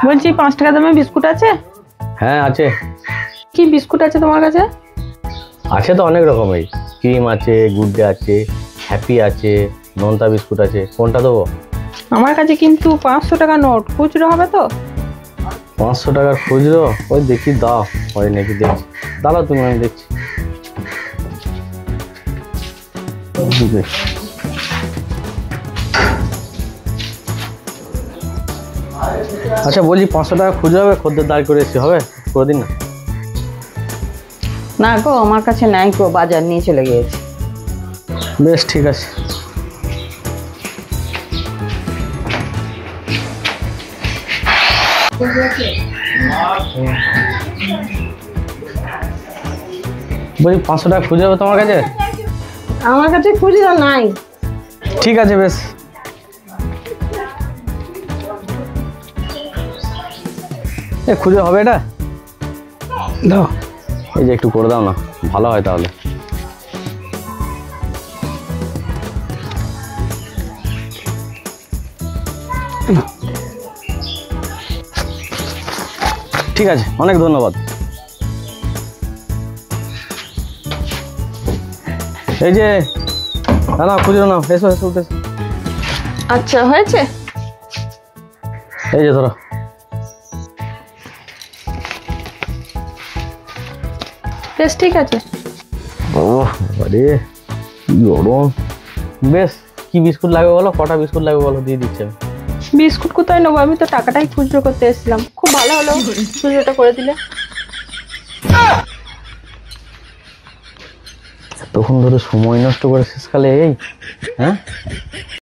বলছি 5 টাকা দামের বিস্কুট আছে? হ্যাঁ আছে। কি বিস্কুট আছে তোমার কাছে? আছে তো অনেক রকমের, ক্রিম আছে, গুড ডে আছে, হ্যাপি আছে, নোনতা বিস্কুট আছে, কোনটা দেবো? আমার কাছে কিন্তু 500 টাকা নোট, খুচরো হবে তো? 500 টাকার খুচরো? ওই দেখি দাও, ওই নাকি দেখছি, দাঁড়াও তুমি, আমি দেখছি। আচ্ছা বলছি 500 টাকা খুচরো হবে? খদ্দের দাঁড় করে এসেছি, হবে? করে দিন না। না গো, আমার কাছে নাই গো, বাজার নিয়ে চলে গিয়েছে। বেশ ঠিক আছে। বলছি 500 টাকা খুচরো হবে তোমার কাছে? আমার কাছে খুচরো নাই। ঠিক আছে বেশ। খুঁজে হবে এটা? দাও, এই যে একটু করে দাও না, ভালো হয় তাহলে। ঠিক আছে, অনেক ধন্যবাদ। এই যে না খুঁজে নাও, এসো এসো উঠে। আচ্ছা হয়েছে। এই যে ধরো। বেশ ঠিক আছে। ও আরে কি গরম। বেশ, কি বিস্কুট লাগবে বলো, কটা বিস্কুট লাগবে বলো, দিয়ে দিচ্ছি আমি। বিস্কুট কোথায় নেবো, আমি তো টাকাটাই খুচরো করতে এসেছিলাম। খুব ভালো হলো খুচরোটা করে দিলে। এতক্ষণ ধরে সময় নষ্ট করে শেষকালে এই, হ্যাঁ